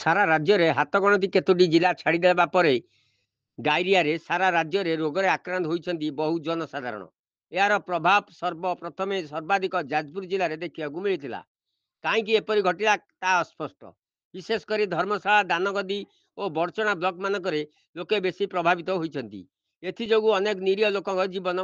सारा राज्य में हाथगणती केतोटी जिला छाड़देवा पर डायरिया रे सारा राज्य में रोग आक्रांत होती बहु जनसाधारण। यार प्रभाव सर्वप्रथमे सर्वाधिक जाजपुर जिले में देखा मिलता। कहीं एपरी घटला ता अस्पष्ट। विशेषकर धर्मशाला दानगदी और बड़चना ब्लॉक मानक लोके बेसी प्रभावित होती। एथि अनेक निरीह लोक जीवन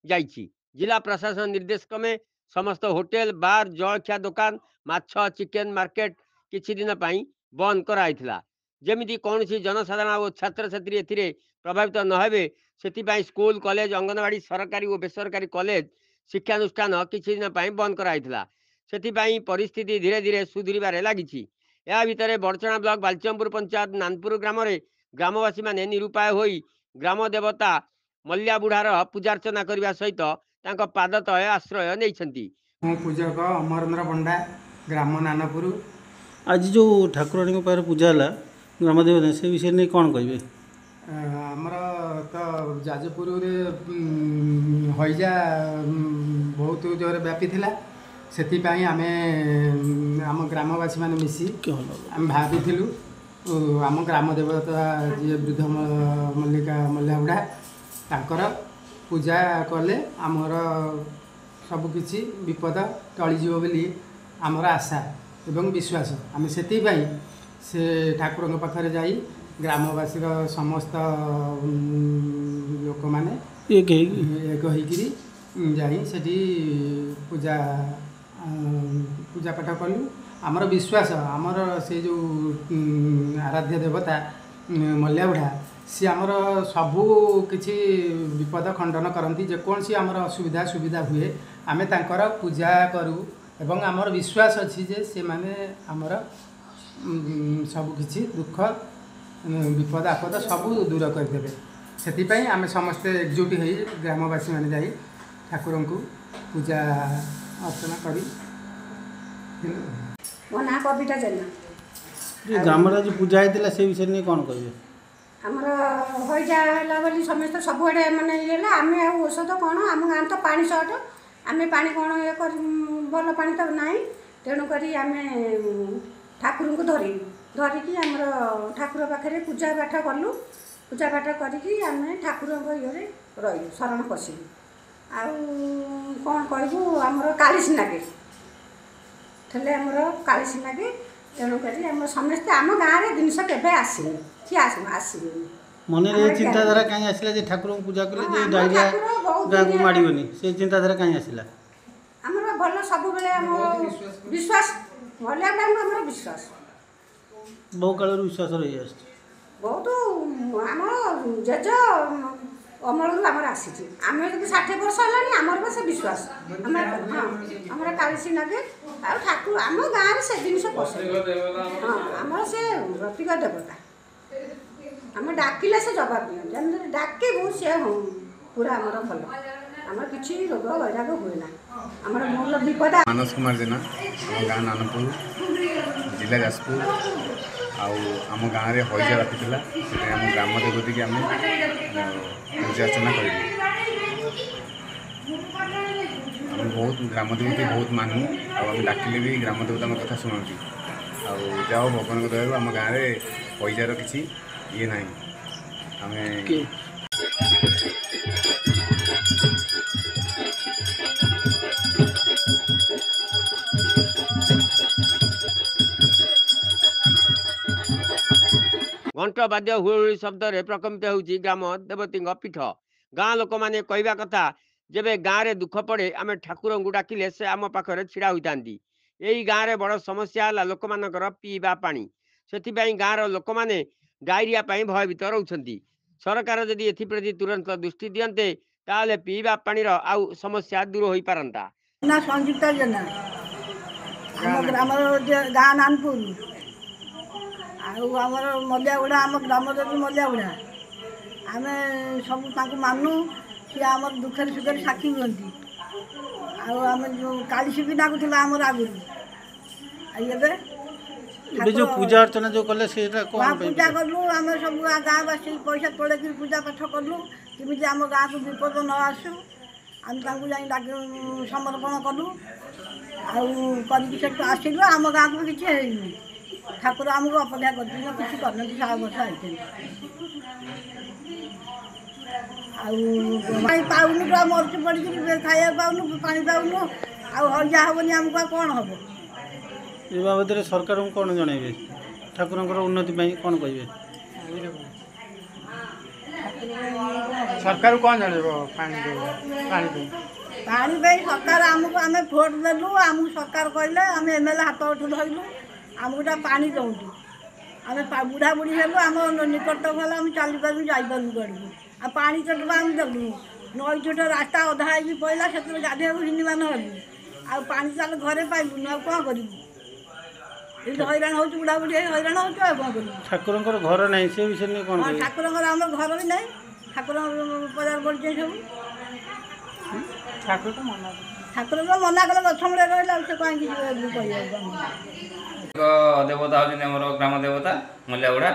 जाइछि। जिला प्रशासन निर्देश क्रमे समस्त होटेल बार जलखिया दुकान माछ चिकेन मार्केट किछि दिन पई बंद कराइथिला। जेमिति कौनसी जनसाधारण और छात्र छात्री एथिरे प्रभावित न हेबे सेथिपाई स्कूल कॉलेज अंगनवाड़ी सरकारी और बेसरकारी कॉलेज शिक्षानुष्ठान किछि दिन पई बंद कराइथिला। सेथिपाई परिस्थिति धीरे धीरे सुधुरिबारे लागिछि। या भितरे बड़चना ब्लॉक बालचमपुर पंचायत नानपुर ग्राम ग्रामवासी माने निरुपाय होई ग्राम देवता मल्लिया बुढ़ार पूजार्चना करने सहित पाद तले आश्रय नहीं। मो पूजक अमरेन्द्र पंडा ग्राम नानपुर। आज जो ठाकुराणी पूजा है ग्रामदेवता से विषय नहीं कौन कहे? आमर तो जाजपुर हईजा बहुत जोर व्यापी थिला। सेतिपाई आमे आम ग्रामवासी माने मिसी आम भाविथिलु आम ग्राम देवता जी वृद्ध मल्लिका मल्लिया बुढ़ा तांकर पूजा कले आमर सबकिछि विपद टळिजिव बोली आमर आशा एवं विश्वास। आम से ठाकुर पाखे जाई ग्रामवासी समस्त लोक मैंने एक होइकिरी जाई सेठी पूजा पूजा पाठ कलु। आमर विश्वास आमर से जो आराध्य देवता मल्लिया बुढ़ा सी आमर सबू किछि विपद खंडन करती। जेकोसी आमर असुविधा सुविधा हुए आमे तांकर पूजा करूँ एवं आमर विश्वास अच्छी जे से माने आमर सबु किछि दुख विपद आपद सबू दूर करदे। से आमे समस्ते एकजुट हो ग्रामवासी माने जाई ठाकुर को पूजा अर्चना करी। मो ना कविता जेना ग्राम जो पूजा होता से विषय नहीं कौन कहे? आमर हईजा है बोली समस्त सबुआड़े माने ये आम औषध कौन आम गाँव तो पानी सर्ट आम पानी कौन ये भल पा तो ना तेणुक आम ठाकुर को धरिकी आमर ठाकुर पाखे पूजा पाठ कलु। पूजा पाठ करी आम ठाकुर ये रही शरण पशिलु। आउ कौन कहबू आमर कालीसी नागे थे आमर कालीसी नागे। तेणुक आम समस्ते आम गाँव में जिनस के आसनी कि आसबे मन चिंताधारा कहीं आसला जे ठाकुर पूजा कले डायरिया गाँव को माड़ोनी से चिंताधारा कहीं आसला? आमर भल सब विश्वास भलिया आमर विश्वास बहु काल विश्वास रही आस बहुत आम जेज अमल आमर आसी आम 60 वर्ष है आमर से विश्वास आमर कालीसी नागे आ ठाकुर आम गाँव से जिन पसंद हाँ आमर से प्रतीक देवता आम डाकिले से जवाब दिखाँ डाकबू सी पूरा आमर भल आमर किसी रोग वैराग हुए ना आमर मूल विपद। मानस कुमार जेना आम गाँ नानपुर जिला जाजपुर आम गाँव में हईजा व्यापी था से आम ग्राम देवती की आम पूजा अर्चना कर बहुत ग्राम देवती बहुत मानू आम डाकिले भी ग्राम देवता आम कथा शुणुची जाओ भगवान को दया आम गाँव में हईजार किसी ये ना आम घंट बाद्य हुळहुळी शब्द प्रकम्पित होउछि ग्राम देवती पीठ। गाँ लोक मैंने कहवा कथा जेबे गाँव में दुख पड़े आम ठाकुर को डाकिले से आम पाखे छिड़ा होता। यही गाँव में बड़ समस्या है लोक मानकर पीवा पानी। से गाँव लोक मैंने डायरिया भयभीत रोचंती। सरकार जदि एप्रति तुरंत दृष्टि दियंते ताले पीवा पानीर आउ समस्या दूर हो पारंता। ना संयुक्ता जेना आम ग्राम गाँ नानपुर आमर मल्लिया बुढ़ा आम ग्राम देवी मल्लिया बुढ़ा आम सब मानू सी आम दुखे सुखे साक्षी हुंती। आम जो कालीसी भी डाकुला आमर आगुरी जो पूजा अर्चना जो कले पूजा कलु आम सब गाँववासी पैसा तोड़े पूजा पाठ कलु केमी आम गाँव को विपद न आसू आम डाक समर्पण कलु आसिलु आम गाँव को किसी ଠାକୁର ଆମକୁ ଅପେକ୍ଷା କରିଛନ୍ତି କିଛି କରିନାହାନ୍ତି 100 ବର୍ଷ ହେଇଛନ୍ତି। ଆଉ ପାଣି ପାଉନୁ ପୁରା ମରୁଚି ପଡ଼ିକିରି ଖାଇବା ପାଉନୁ ପାଣି ପାଉନୁ ଆଉ ହଇଜା ହେବନି ଆମକୁ ଆଉ କ'ଣ ହେବ? ଏ ବାବଦରେ ସରକାରଙ୍କୁ କ'ଣ ଜଣାଇବେ? ଠାକୁରଙ୍କର ଉନ୍ନତି ପାଇଁ କ'ଣ କହିବେ? ସରକାରକୁ କ'ଣ ଜଣାଇବ ପାଣି ପାଇଁ? ପାଣି ପାଇଁ ସରକାର ଆମକୁ ଆମେ ଭୋଟ ଦେଲୁ ଆମକୁ ସରକାର କହିଲେ ଆମେ MLA ହାତ ଉଠୁ ଧରିଲୁ ଆମକୁ ଗୋଟେ ପାଣି ଦଉଛୁ। ଆମେ ବୁଢ଼ା ବୁଢ଼ୀ ହେଲୁ ଆମ ନିକଟ ହେଲା ଆମେ ଚାଲିପାରୁଛୁ ଯାଇପାରୁଛୁ କୁଆଡ଼କୁ ଆଉ ପାଣି ଚଟବା ଆମେ ଦେଲୁ ନଈ ଛୋଟ ରାସ୍ତା ଅଧା ହେଇକି ପଡ଼ିଲା ସେଥିରେ ଗାଧୋଇବାକୁ ହିନ୍ଦୀମାନ ହେଲୁ ଆଉ ପାଣି ଚାଲ ଘରେ ପାଇଲୁନି ଆଉ କ'ଣ କରିବୁ? ଏମିତି ହଇରାଣ ହେଉଛୁ ବୁଢ଼ା ବୁଢ଼ୀ ହେଇ ହଇରାଣ ହେଉଛୁ ଆଉ କ'ଣ କରିବୁ? ଠାକୁରଙ୍କର ଘର ନାହିଁ ସେ ବିଷୟରେ ନେଇ କ'ଣ କହିବେ? ଠାକୁରଙ୍କର ଆମର ଘର ବି ନାହିଁ ଠାକୁରଙ୍କ ପଜାର ପଡ଼ିଛି ସବୁ ଠାକୁର ତ ମନା କଲେ ଗଛ ମୂଳେ ରହିଲେ ଆଉ ସେ କାହିଁକି କହିବାକୁ ଦେବତା ହେଉଛନ୍ତି ଆମର ଗ୍ରାମ ଦେବତା ମଲ୍ୟାଗୁଡ଼ା।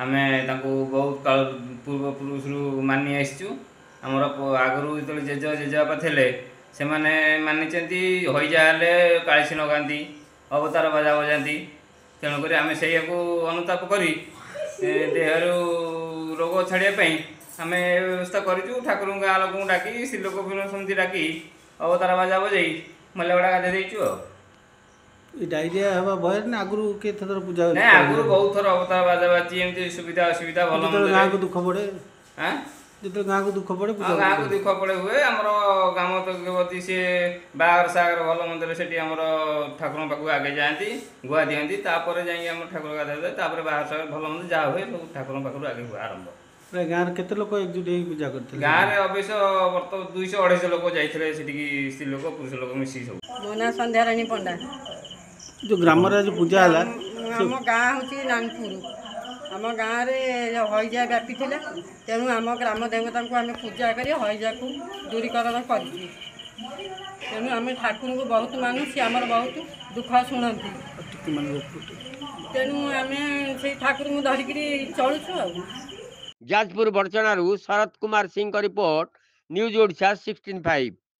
ଆମେ ତାଙ୍କୁ ବହୁତ କାଳ ପୂର୍ବପୁରୁଷରୁ ମାନି ଆସିଛୁ। ଆମର ଆଗରୁ ଯେତେବେଳେ ଜେଜେବାପା ଥିଲେ ସେମାନେ ମାନିଛନ୍ତି ହଇଜା ହେଲେ କାଳିଶୀ ଲଗାନ୍ତି ଅବତାର ବାଜା ବଜାନ୍ତି। ତେଣୁକରି ଆମେ ସେଇଆକୁ ଅନୁତାପ କରି ଦେହରୁ ରୋଗ ଛାଡ଼ିବା ପାଇଁ ଆମେ ବ୍ୟବସ୍ଥା କରିଛୁ। ଠାକୁରଙ୍କ ଗାଁ ଲୋକଙ୍କୁ ଡାକି ସ୍ତ୍ରୀ ଲୋକ ସମିତି ଡାକି ଅବତାର ବାଜା ବଜାଇ ମଲ୍ୟାଗୁଡ଼ା ଗାଧୋଇ ଦେଇଛୁ ଆଉ। ଏ ଡାଇରିଆ ହେବା ଭୟରେ ନା ଆଗରୁ କେତେ ଥର ପୂଜା ନାଇଁ ଆଗରୁ ବହୁତ ଥର ଅବତାର ବାଜା ବାଜି ଏମିତି ସୁବିଧା ଅସୁବିଧା ଭଲ ଯେତେବେଳେ ଗାଁକୁ ଦୁଃଖ ପଡ଼େ ଯେତେବେଳେ ଗାଁକୁ ଦୁଃଖ ପଡ଼େ ଗାଁକୁ ଦୁଃଖ ପଡ଼େ ହୁଏ। ଆମର ଗ୍ରାମ ଦେବତୀ ସିଏ ବାହାଘର ସାହାଘର ଭଲ ମନ୍ଦରେ ସେଠି ଆମର ଠାକୁରଙ୍କ ପାଖକୁ ଆଗେ ଯାଆନ୍ତି ଗୁଆ ଦିଅନ୍ତି ତାପରେ ଯାଇକି ଆମର ଠାକୁର ଗାଧୋଇ ତାପରେ ବାହାଘର ସାହାଘର ଭଲ ମନ୍ଦ ଯାହା ହୁଏ ସବୁ ଠାକୁରଙ୍କ ପାଖରୁ ଆଗେ ହୁଏ ଆରମ୍ଭ। ଗାଁରେ କେତେ ଲୋକ ଏକଜୁଟ ହେଇକି ପୂଜା କରିଥିଲେ? ଗାଁରେ ଅବଶ୍ୟ ବର୍ତ୍ତମାନ 200-250 ଲୋକ ଯାଇଥିଲେ ସେଠିକି ସ୍ତ୍ରୀ ଲୋକ ପୁରୁଷ ଲୋକ ମିଶିକି ସବୁ। ମୋ ନାଁ ସନ୍ଧ୍ୟାରାଣୀ ପଣ୍ଡା। ଯେଉଁ ଗ୍ରାମରେ ଆଜି ପୂଜା ହେଲା ଆମ ଗାଁ ହେଉଛି ନାନପୁର। ଆମ ଗାଁରେ ହଇଜା ବ୍ୟାପିଥିଲା ତେଣୁ ଆମ ଗ୍ରାମ ଦେବତାଙ୍କୁ ଆମେ ପୂଜା କରି ହଇଜାକୁ ଦୂରୀକରଣ କରିଛୁ। ତେଣୁ ଆମେ ଠାକୁରଙ୍କୁ ବହୁତ ମାନୁ ସିଏ ଆମର ବହୁତ ଦୁଃଖ ଶୁଣନ୍ତି ତେଣୁ ଆମେ ସେଇ ଠାକୁରଙ୍କୁ ଧରିକିରି ଚଳୁଛୁ ଆଉ। ଯାଜପୁର ବଡ଼ଚଣାରୁ ଶରତ କୁମାର ସିଂଙ୍କ ରିପୋର୍ଟ ନ୍ୟୁଜ୍ ଓଡ଼ିଶା 16/5।